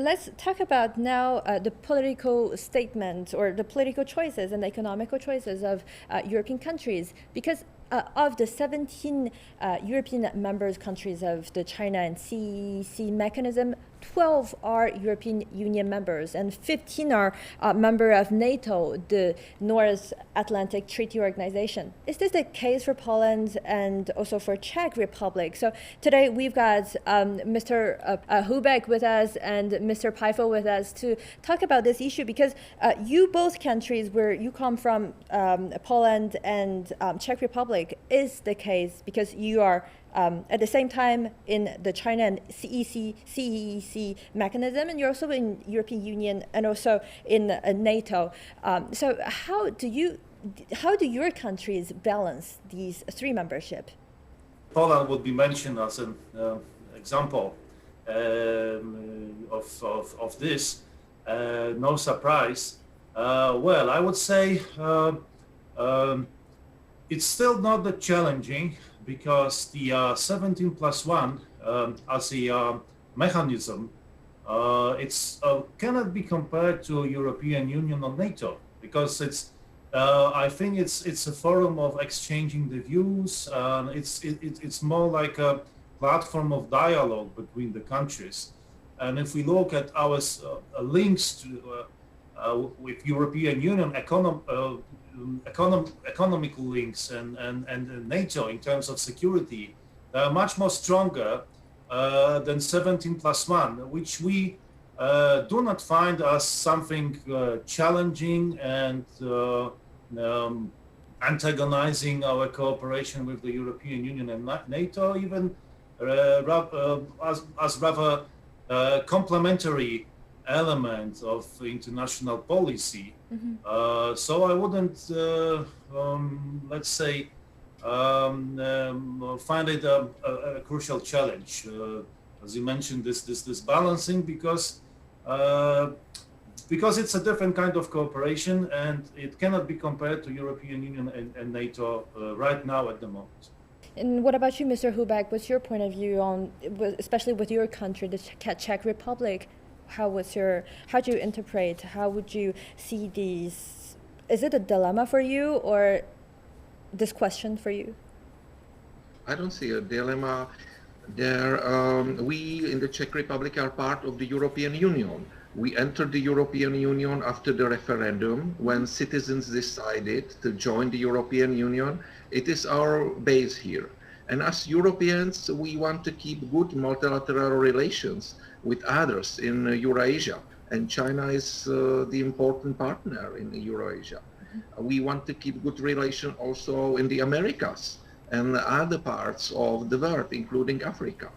let's talk about now the political statement or the political choices and the economical choices of European countries, because of the 17 European members countries of the China and CEC mechanism, 12 are European Union members and 15 are member of NATO, the North Atlantic Treaty Organization. Is this the case for Poland and also for Czech Republic? So today we've got Mr. Hubek with us and Mr. Paifo with us to talk about this issue, because you both countries where you come from, Poland and Czech Republic, is the case because you are at the same time in the China and CEC mechanism, and you're also in European Union and also in NATO. So how do your countries balance these three membership? Poland would be mentioned as an example of this. No surprise. Well, I would say it's still not that challenging, because the 17 plus 1 as a mechanism, it's cannot be compared to European Union or NATO, because it's I think it's a forum of exchanging the views. It's more like a platform of dialogue between the countries. And if we look at our links to with European Union economical links and NATO in terms of security, they are much more stronger than 17 plus 1, which we do not find as something challenging and antagonizing our cooperation with the European Union and NATO, even as rather complementary element of international policy. Mm-hmm. So I wouldn't, let's say, find it a crucial challenge. As you mentioned, this balancing, because it's a different kind of cooperation and it cannot be compared to European Union and NATO right now at the moment. And what about you, Mr. Hubek? What's your point of view on, especially with your country, the Czech Republic? How do you interpret, how would you see these? Is it a dilemma for you, or this question for you? I don't see a dilemma there. We in the Czech Republic are part of the European Union. We entered the European Union after the referendum, when citizens decided to join the European Union. It is our base here. And as Europeans, we want to keep good multilateral relations with others in Eurasia. And China is the important partner in Eurasia. Mm-hmm. We want to keep good relations also in the Americas and other parts of the world, including Africa.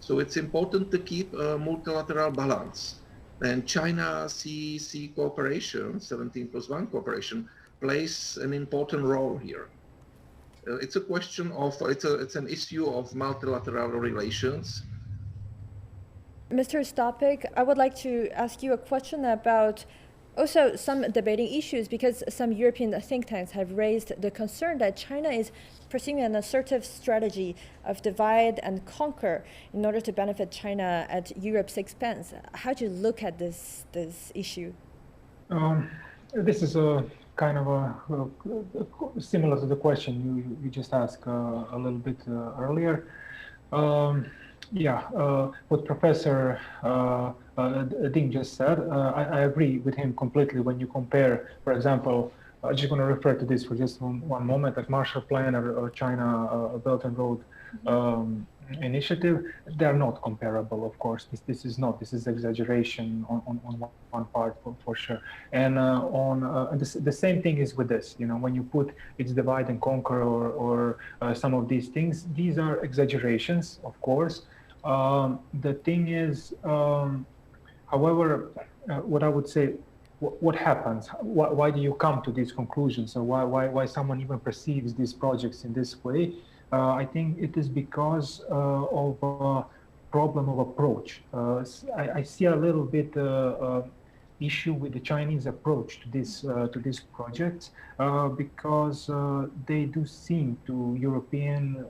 So it's important to keep a multilateral balance. And China CEC cooperation, 17 plus 1 cooperation, plays an important role here. It's a question of, it's an issue of multilateral relations. Mr. Stopik, I would like to ask you a question about also some debating issues, because some European think tanks have raised the concern that China is pursuing an assertive strategy of divide and conquer in order to benefit China at Europe's expense. How do you look at this issue? This is a kind of a similar to the question you just asked a little bit earlier. What Professor Ding just said, I agree with him completely. When you compare, for example, I'm just going to refer to this for just one moment, like Marshall Plan or China Belt and Road initiative, they are not comparable, of course. This is exaggeration on one part for sure. And the same thing is with this. You know, when you put it's divide and conquer or some of these things, these are exaggerations, of course. The thing is, however, what I would say, what happens? Why do you come to these conclusions? Or why someone even perceives these projects in this way? I think it is because of a problem of approach. I see a little bit issue with the Chinese approach to this project because they do seem to European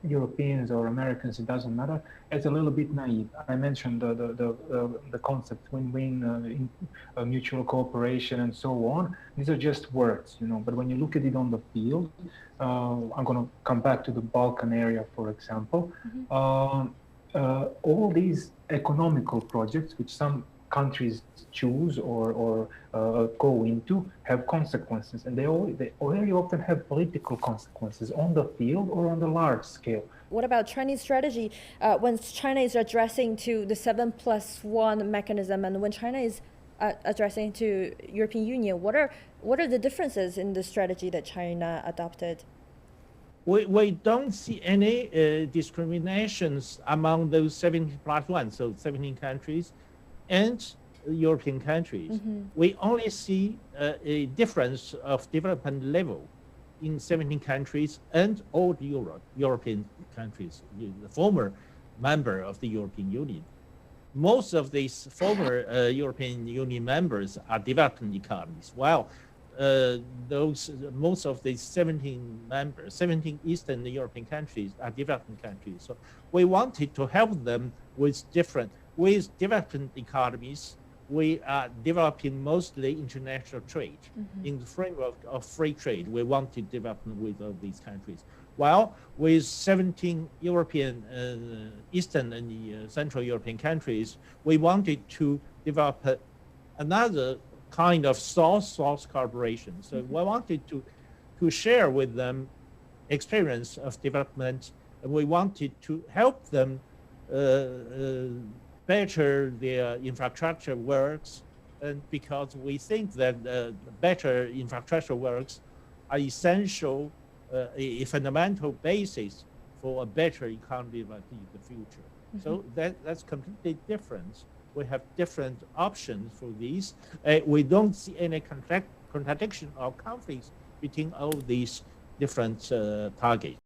Europeans or Americans, it doesn't matter. It's a little bit naive. I mentioned the concept win-win, mutual cooperation, and so on. These are just words, But when you look at it on the field, I'm going to come back to the Balkan area, for example. All these economical projects, which some countries choose or go into, have consequences, and they very often have political consequences on the field or on the large scale. What about Chinese strategy when China is addressing to the 7+1 mechanism, and when China is addressing to European Union? What are the differences in the strategy that China adopted? We don't see any discriminations among those 17+1, so 17 countries, and European countries. We only see a difference of development level in 17 countries and all the European countries, the former member of the European Union. Most of these former European Union members are developing economies, while most of the 17 Eastern European countries are developing countries. So we wanted to help them with developing economies. We are developing mostly international trade. In the framework of free trade. We want to develop with all these countries. While with 17 European, Eastern and Central European countries, we wanted to develop another kind of source cooperation. So we wanted to share with them experience of development, and we wanted to help them better their infrastructure works, and because we think that better infrastructure works are essential, a fundamental basis for a better economy in the future. So that's completely different. We have different options for these. We don't see any contradiction or conflicts between all these different targets.